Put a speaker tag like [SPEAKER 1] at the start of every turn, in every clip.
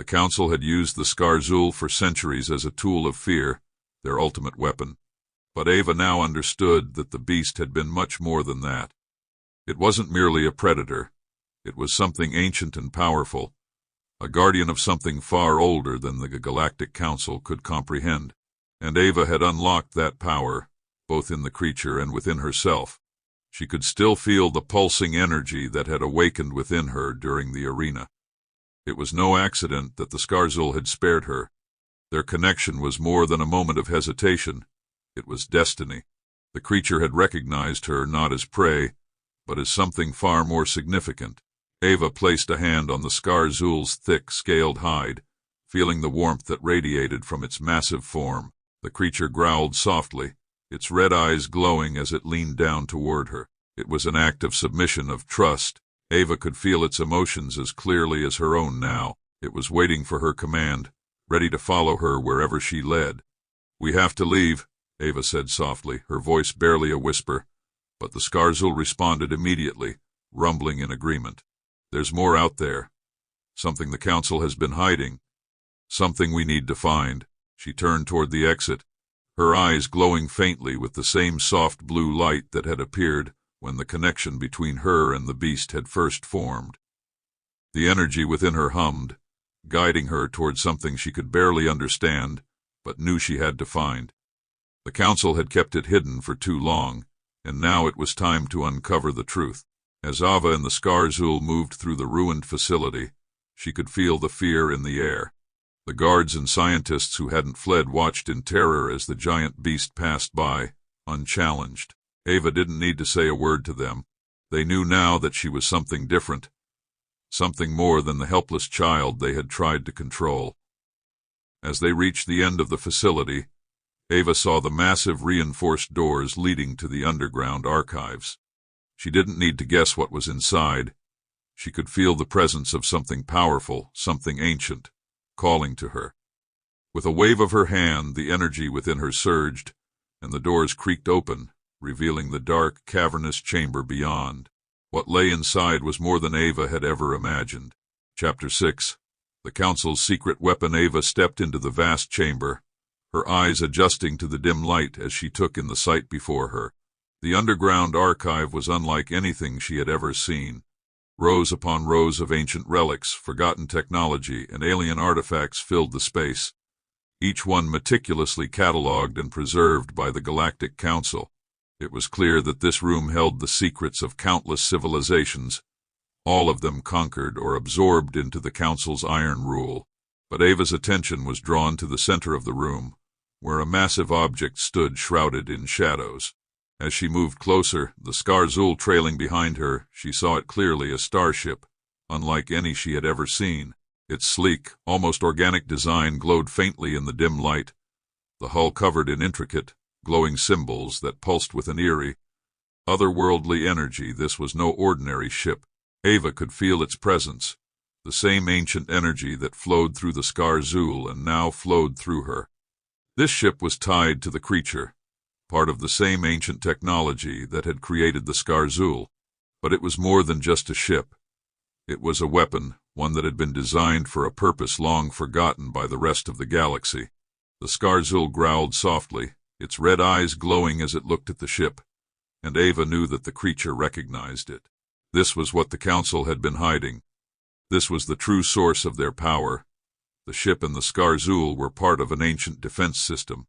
[SPEAKER 1] The Council had used the Skarzul for centuries as a tool of fear, their ultimate weapon. But Ava now understood that the beast had been much more than that. It wasn't merely a predator. It was something ancient and powerful, a guardian of something far older than the Galactic Council could comprehend. And Ava had unlocked that power, both in the creature and within herself. She could still feel the pulsing energy that had awakened within her during the arena. It was no accident that the Skarzul had spared her. Their connection was more than a moment of hesitation. It was destiny. The creature had recognized her not as prey, but as something far more significant. Ava placed a hand on the Skarzul's thick, scaled hide, feeling the warmth that radiated from its massive form. The creature growled softly, its red eyes glowing as it leaned down toward her. It was an act of submission, of trust. Ava could feel its emotions as clearly as her own now. It was waiting for her command, ready to follow her wherever she led. "We have to leave," Ava said softly, her voice barely a whisper, but the Skarzul responded immediately, rumbling in agreement. "There's more out there. Something the Council has been hiding. Something we need to find." She turned toward the exit, her eyes glowing faintly with the same soft blue light that had appeared when the connection between her and the beast had first formed. The energy within her hummed, guiding her toward something she could barely understand, but knew she had to find. The Council had kept it hidden for too long, and now it was time to uncover the truth. As Ava and the Skarzul moved through the ruined facility, she could feel the fear in the air. The guards and scientists who hadn't fled watched in terror as the giant beast passed by, unchallenged. Ava didn't need to say a word to them. They knew now that she was something different, something more than the helpless child they had tried to control. As they reached the end of the facility, Ava saw the massive reinforced doors leading to the underground archives. She didn't need to guess what was inside. She could feel the presence of something powerful, something ancient, calling to her. With a wave of her hand, the energy within her surged, and the doors creaked open, revealing the dark, cavernous chamber beyond. What lay inside was more than Ava had ever imagined. Chapter 6. The Council's secret weapon. Ava stepped into the vast chamber, her eyes adjusting to the dim light as she took in the sight before her. The underground archive was unlike anything she had ever seen. Rows upon rows of ancient relics, forgotten technology, and alien artifacts filled the space, each one meticulously catalogued and preserved by the Galactic Council. It was clear that this room held the secrets of countless civilizations, all of them conquered or absorbed into the Council's iron rule. But Ava's attention was drawn to the center of the room, where a massive object stood shrouded in shadows. As she moved closer, the Skarzul trailing behind her, she saw it clearly, a starship, unlike any she had ever seen. Its sleek, almost organic design glowed faintly in the dim light, the hull covered in intricate, glowing symbols that pulsed with an eerie, otherworldly energy. This was no ordinary ship. Ava could feel its presence, the same ancient energy that flowed through the Skarzul and now flowed through her. This ship was tied to the creature, part of the same ancient technology that had created the Skarzul. But it was more than just a ship. It was a weapon, one that had been designed for a purpose long forgotten by the rest of the galaxy. The Skarzul growled softly, its red eyes glowing as it looked at the ship, and Ava knew that the creature recognized it. This was what the Council had been hiding. This was the true source of their power. The ship and the Skarzul were part of an ancient defense system,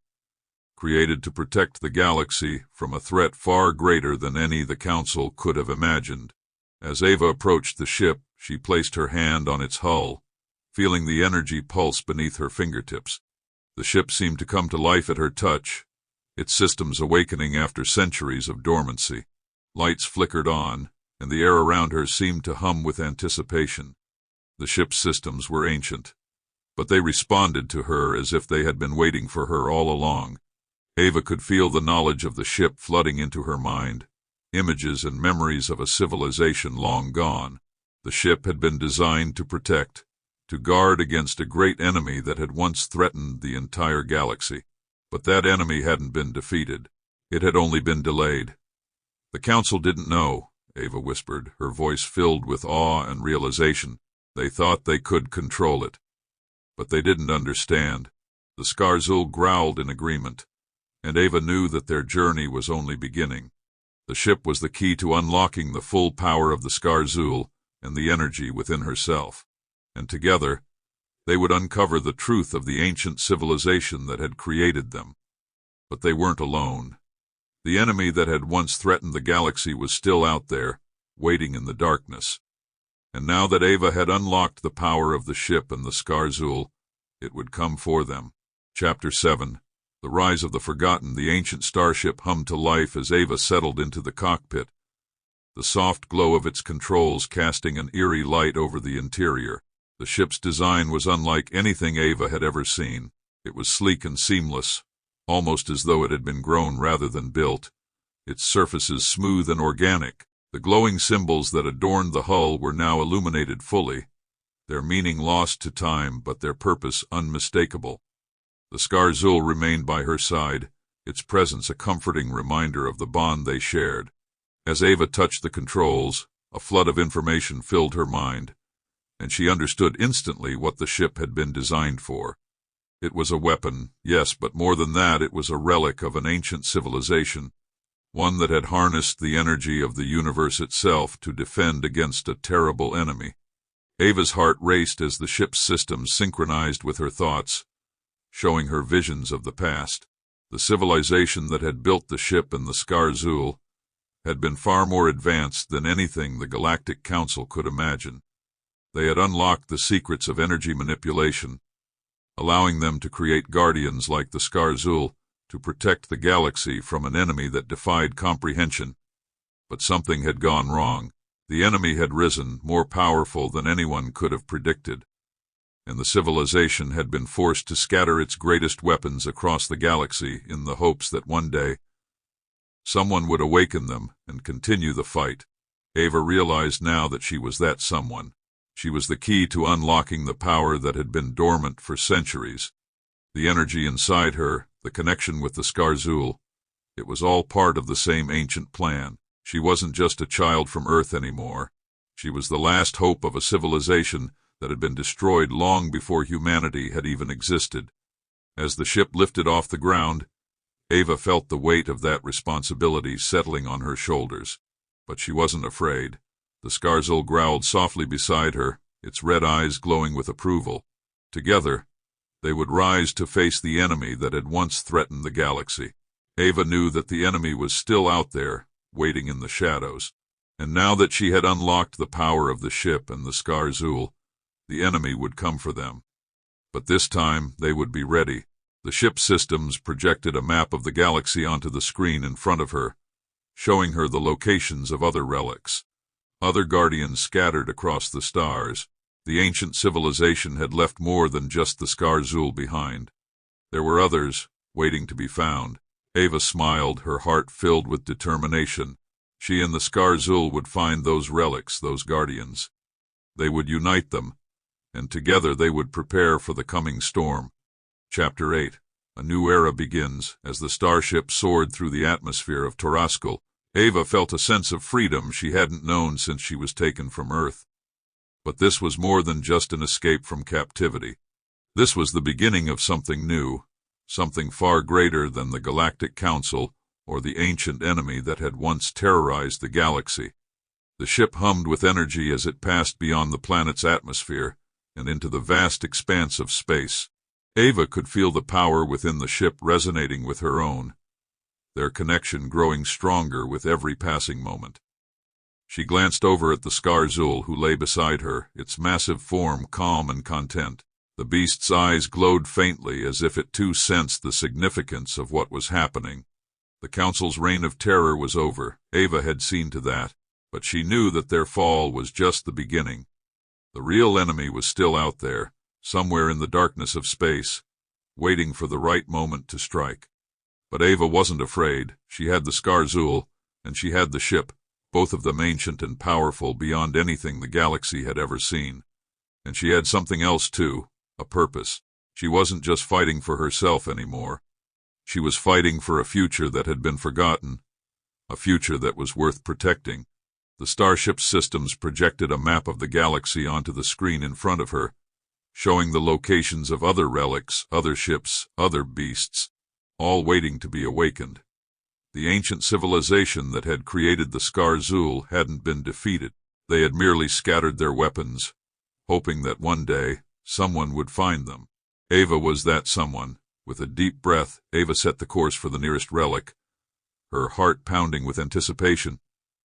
[SPEAKER 1] created to protect the galaxy from a threat far greater than any the Council could have imagined. As Ava approached the ship, she placed her hand on its hull, feeling the energy pulse beneath her fingertips. The ship seemed to come to life at her touch, its systems awakening after centuries of dormancy. Lights flickered on, and the air around her seemed to hum with anticipation. The ship's systems were ancient, but they responded to her as if they had been waiting for her all along. Ava could feel the knowledge of the ship flooding into her mind, images and memories of a civilization long gone. The ship had been designed to protect, to guard against a great enemy that had once threatened the entire galaxy. But that enemy hadn't been defeated. It had only been delayed. The Council didn't know, Ava whispered, her voice filled with awe and realization. They thought they could control it. But they didn't understand. The Skarzul growled in agreement, and Ava knew that their journey was only beginning. The ship was the key to unlocking the full power of the Skarzul and the energy within herself, and together they would uncover the truth of the ancient civilization that had created them. But they weren't alone. The enemy that had once threatened the galaxy was still out there, waiting in the darkness. And now that Ava had unlocked the power of the ship and the Skarzul, it would come for them. Chapter 7. The Rise of the Forgotten. The ancient starship hummed to life as Ava settled into the cockpit, the soft glow of its controls casting an eerie light over the interior. The ship's design was unlike anything Ava had ever seen. It was sleek and seamless, almost as though it had been grown rather than built, its surfaces smooth and organic. The glowing symbols that adorned the hull were now illuminated fully, their meaning lost to time but their purpose unmistakable. The Skarzul remained by her side, its presence a comforting reminder of the bond they shared. As Ava touched the controls, a flood of information filled her mind, and she understood instantly what the ship had been designed for. It was a weapon, yes, but more than that, it was a relic of an ancient civilization, one that had harnessed the energy of the universe itself to defend against a terrible enemy. Ava's heart raced as the ship's systems synchronized with her thoughts, showing her visions of the past. The civilization that had built the ship and the Skarzul had been far more advanced than anything the Galactic Council could imagine. They had unlocked the secrets of energy manipulation, allowing them to create guardians like the Skarzul to protect the galaxy from an enemy that defied comprehension. But something had gone wrong. The enemy had risen, more powerful than anyone could have predicted, and the civilization had been forced to scatter its greatest weapons across the galaxy in the hopes that one day someone would awaken them and continue the fight. Ava realized now that she was that someone. She was the key to unlocking the power that had been dormant for centuries. The energy inside her, the connection with the Skarzul, it was all part of the same ancient plan. She wasn't just a child from Earth anymore. She was the last hope of a civilization that had been destroyed long before humanity had even existed. As the ship lifted off the ground, Ava felt the weight of that responsibility settling on her shoulders. But she wasn't afraid. The Skarzul growled softly beside her, its red eyes glowing with approval. Together, they would rise to face the enemy that had once threatened the galaxy. Ava knew that the enemy was still out there, waiting in the shadows. And now that she had unlocked the power of the ship and the Skarzul, the enemy would come for them. But this time, they would be ready. The ship's systems projected a map of the galaxy onto the screen in front of her, showing her the locations of other relics. Other guardians scattered across the stars. The ancient civilization had left more than just the Skarzul behind. There were others, waiting to be found. Ava smiled, her heart filled with determination. She and the Skarzul would find those relics, those guardians. They would unite them, and together they would prepare for the coming storm. Chapter 8. A new era begins. As the starship soared through the atmosphere of Taraskal, Ava felt a sense of freedom she hadn't known since she was taken from Earth. But this was more than just an escape from captivity. This was the beginning of something new, something far greater than the Galactic Council or the ancient enemy that had once terrorized the galaxy. The ship hummed with energy as it passed beyond the planet's atmosphere and into the vast expanse of space. Ava could feel the power within the ship resonating with her own, their connection growing stronger with every passing moment. She glanced over at the Skarzul who lay beside her, its massive form calm and content. The beast's eyes glowed faintly as if it too sensed the significance of what was happening. The Council's reign of terror was over. Ava had seen to that, but she knew that their fall was just the beginning. The real enemy was still out there, somewhere in the darkness of space, waiting for the right moment to strike. But Ava wasn't afraid. She had the Skarzul, and she had the ship, both of them ancient and powerful beyond anything the galaxy had ever seen. And she had something else too, a purpose. She wasn't just fighting for herself anymore. She was fighting for a future that had been forgotten, a future that was worth protecting. The starship's systems projected a map of the galaxy onto the screen in front of her, showing the locations of other relics, other ships, other beasts, all waiting to be awakened. The ancient civilization that had created the Scar-Zul hadn't been defeated. They had merely scattered their weapons, hoping that one day someone would find them. Ava was that someone. With a deep breath, Ava set the course for the nearest relic, her heart pounding with anticipation.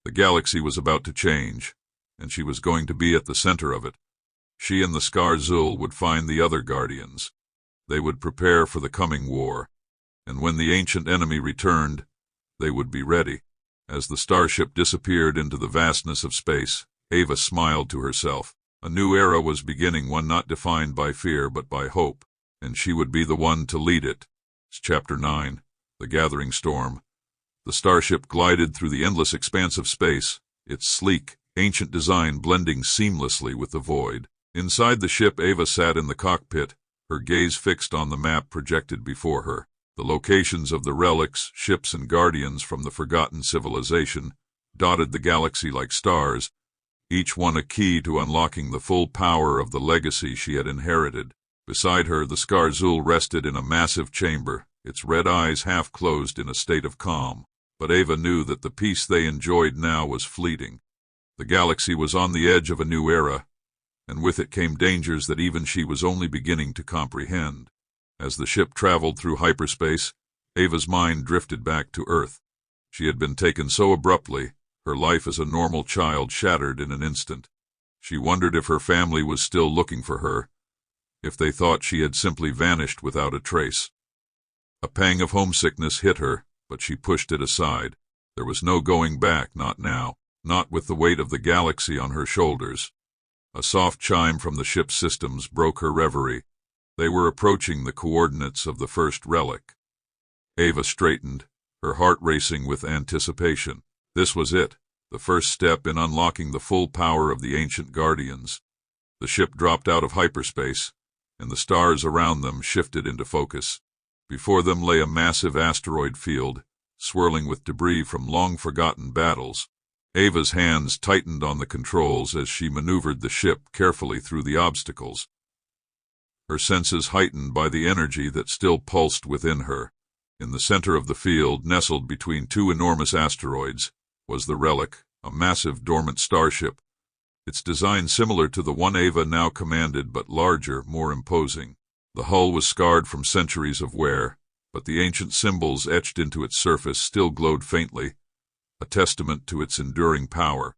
[SPEAKER 1] The galaxy was about to change, and she was going to be at the center of it. She and the Scar-Zul would find the other guardians. They would prepare for the coming war, and when the ancient enemy returned, they would be ready. As the starship disappeared into the vastness of space, Ava smiled to herself. A new era was beginning, one not defined by fear but by hope, and she would be the one to lead it. Chapter 9, The Gathering Storm. The starship glided through the endless expanse of space, its sleek, ancient design blending seamlessly with the void. Inside the ship, Ava sat in the cockpit, her gaze fixed on the map projected before her. The locations of the relics, ships, and guardians from the forgotten civilization dotted the galaxy like stars, each one a key to unlocking the full power of the legacy she had inherited. Beside her, the Scar-Zul rested in a massive chamber, its red eyes half closed in a state of calm. But Ava knew that the peace they enjoyed now was fleeting. The galaxy was on the edge of a new era, and with it came dangers that even she was only beginning to comprehend. As the ship traveled through hyperspace, Ava's mind drifted back to Earth. She had been taken so abruptly, her life as a normal child shattered in an instant. She wondered if her family was still looking for her, if they thought she had simply vanished without a trace. A pang of homesickness hit her, but she pushed it aside. There was no going back, not now, not with the weight of the galaxy on her shoulders. A soft chime from the ship's systems broke her reverie. They were approaching the coordinates of the first relic. Ava straightened, her heart racing with anticipation. This was it, the first step in unlocking the full power of the ancient guardians. The ship dropped out of hyperspace, and the stars around them shifted into focus. Before them lay a massive asteroid field, swirling with debris from long-forgotten battles. Ava's hands tightened on the controls as she maneuvered the ship carefully through the obstacles, her senses heightened by the energy that still pulsed within her. In the center of the field, nestled between two enormous asteroids, was the relic, a massive dormant starship, its design similar to the one Ava now commanded but larger, more imposing. The hull was scarred from centuries of wear, but the ancient symbols etched into its surface still glowed faintly, a testament to its enduring power.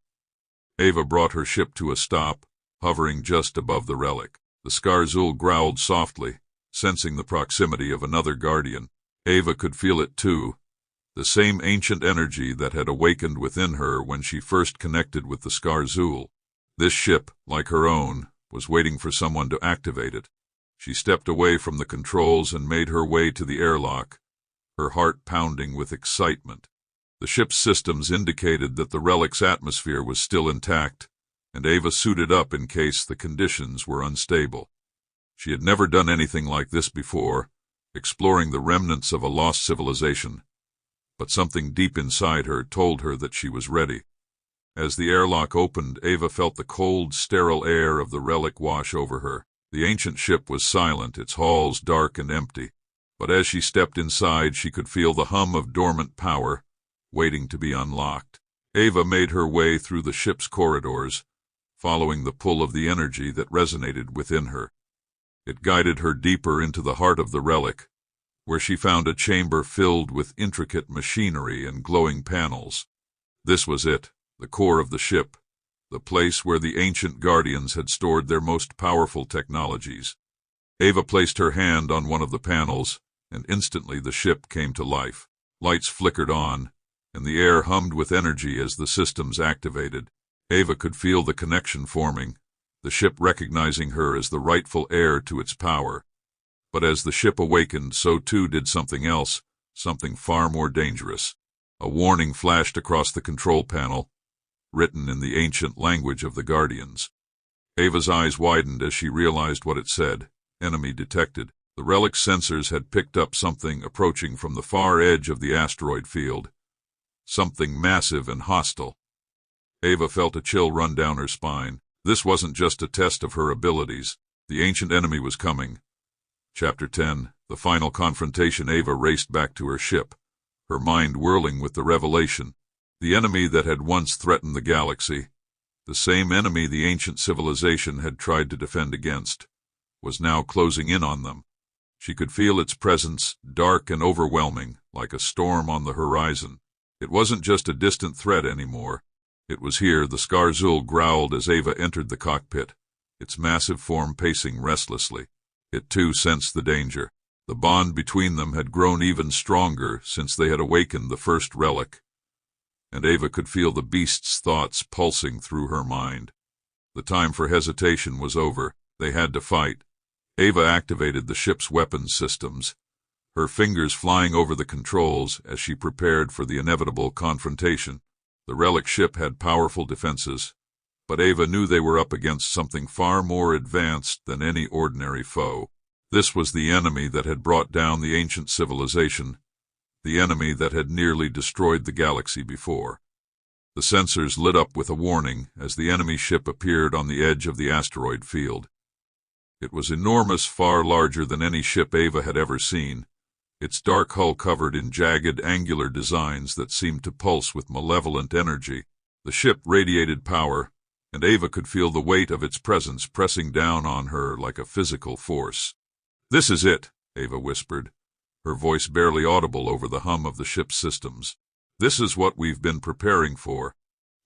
[SPEAKER 1] Ava brought her ship to a stop, hovering just above the relic. The Scar-Zul growled softly, sensing the proximity of another guardian. Ava could feel it too, the same ancient energy that had awakened within her when she first connected with the Scar-Zul. This ship, like her own, was waiting for someone to activate it. She stepped away from the controls and made her way to the airlock, her heart pounding with excitement. The ship's systems indicated that the relic's atmosphere was still intact, and Ava suited up in case the conditions were unstable. She had never done anything like this before, exploring the remnants of a lost civilization, but something deep inside her told her that she was ready. As the airlock opened, Ava felt the cold, sterile air of the relic wash over her. The ancient ship was silent, its halls dark and empty, but as she stepped inside, she could feel the hum of dormant power, waiting to be unlocked. Ava made her way through the ship's corridors, following the pull of the energy that resonated within her. It guided her deeper into the heart of the relic, where she found a chamber filled with intricate machinery and glowing panels. This was it, the core of the ship, the place where the ancient guardians had stored their most powerful technologies. Ava placed her hand on one of the panels, and instantly the ship came to life. Lights flickered on, and the air hummed with energy as the systems activated. Ava could feel the connection forming, the ship recognizing her as the rightful heir to its power. But as the ship awakened, so too did something else, something far more dangerous. A warning flashed across the control panel, written in the ancient language of the Guardians. Ava's eyes widened as she realized what it said. Enemy detected. The relic's sensors had picked up something approaching from the far edge of the asteroid field. Something massive and hostile. Ava felt a chill run down her spine. This wasn't just a test of her abilities. The ancient enemy was coming. Chapter 10. The final confrontation. Ava raced back to her ship, her mind whirling with the revelation. The enemy that had once threatened the galaxy, the same enemy the ancient civilization had tried to defend against, was now closing in on them. She could feel its presence, dark and overwhelming, like a storm on the horizon. It wasn't just a distant threat anymore. It was here. The Skarzul growled as Ava entered the cockpit, its massive form pacing restlessly. It too sensed the danger. The bond between them had grown even stronger since they had awakened the first relic, and Ava could feel the beast's thoughts pulsing through her mind. The time for hesitation was over. They had to fight. Ava activated the ship's weapons systems, her fingers flying over the controls as she prepared for the inevitable confrontation. The relic ship had powerful defenses, but Ava knew they were up against something far more advanced than any ordinary foe. This was the enemy that had brought down the ancient civilization, the enemy that had nearly destroyed the galaxy before. The sensors lit up with a warning as the enemy ship appeared on the edge of the asteroid field. It was enormous, far larger than any ship Ava had ever seen, its dark hull covered in jagged, angular designs that seemed to pulse with malevolent energy. The ship radiated power, and Ava could feel the weight of its presence pressing down on her like a physical force. "This is it," Ava whispered, her voice barely audible over the hum of the ship's systems. "This is what we've been preparing for."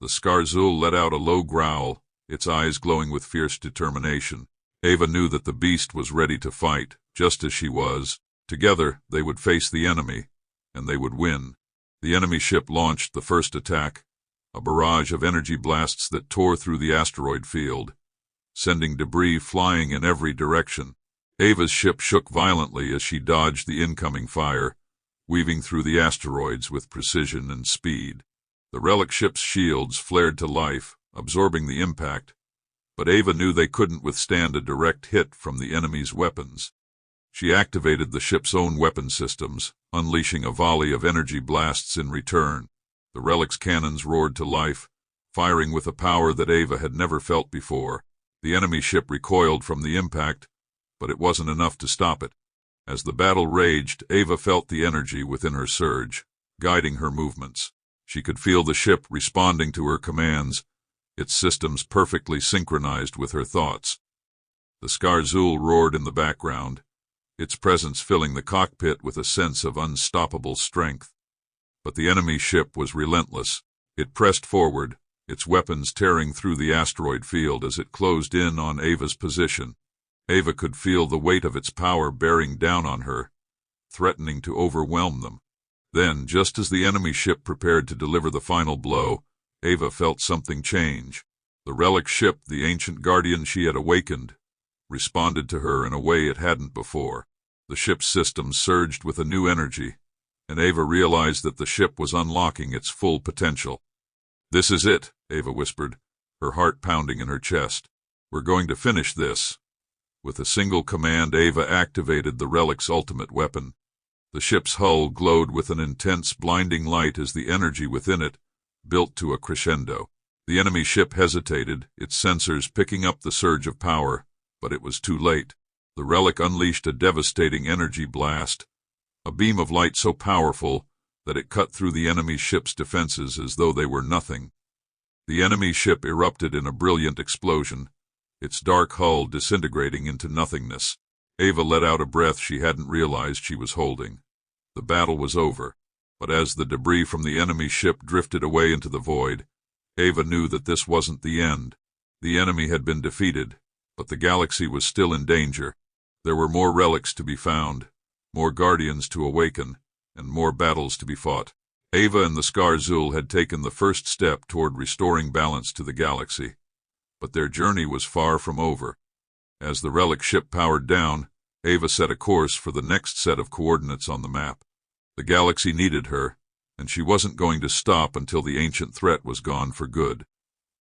[SPEAKER 1] The Skarzul let out a low growl, its eyes glowing with fierce determination. Ava knew that the beast was ready to fight, just as she was. Together, they would face the enemy, and they would win. The enemy ship launched the first attack, a barrage of energy blasts that tore through the asteroid field, sending debris flying in every direction. Ava's ship shook violently as she dodged the incoming fire, weaving through the asteroids with precision and speed. The relic ship's shields flared to life, absorbing the impact, but Ava knew they couldn't withstand a direct hit from the enemy's weapons. She activated the ship's own weapon systems, unleashing a volley of energy blasts in return. The relic's cannons roared to life, firing with a power that Ava had never felt before. The enemy ship recoiled from the impact, but it wasn't enough to stop it. As the battle raged, Ava felt the energy within her surge, guiding her movements. She could feel the ship responding to her commands, its systems perfectly synchronized with her thoughts. The Skarzul roared in the background, its presence filling the cockpit with a sense of unstoppable strength. But the enemy ship was relentless. It pressed forward, its weapons tearing through the asteroid field as it closed in on Ava's position. Ava could feel the weight of its power bearing down on her, threatening to overwhelm them. Then, just as the enemy ship prepared to deliver the final blow, Ava felt something change. The relic ship, the ancient guardian she had awakened, responded to her in a way it hadn't before. The ship's systems surged with a new energy, and Ava realized that the ship was unlocking its full potential. "This is it," Ava whispered, her heart pounding in her chest. "We're going to finish this." With a single command, Ava activated the relic's ultimate weapon. The ship's hull glowed with an intense, blinding light as the energy within it built to a crescendo. The enemy ship hesitated, its sensors picking up the surge of power, but it was too late. The relic unleashed a devastating energy blast, a beam of light so powerful that it cut through the enemy ship's defenses as though they were nothing. The enemy ship erupted in a brilliant explosion, its dark hull disintegrating into nothingness. Ava let out a breath she hadn't realized she was holding. The battle was over, but as the debris from the enemy ship drifted away into the void, Ava knew that this wasn't the end. The enemy had been defeated, but the galaxy was still in danger. There were more relics to be found, more guardians to awaken, and more battles to be fought. Ava and the Skarzul had taken the first step toward restoring balance to the galaxy, but their journey was far from over. As the relic ship powered down, Ava set a course for the next set of coordinates on the map. The galaxy needed her, and she wasn't going to stop until the ancient threat was gone for good.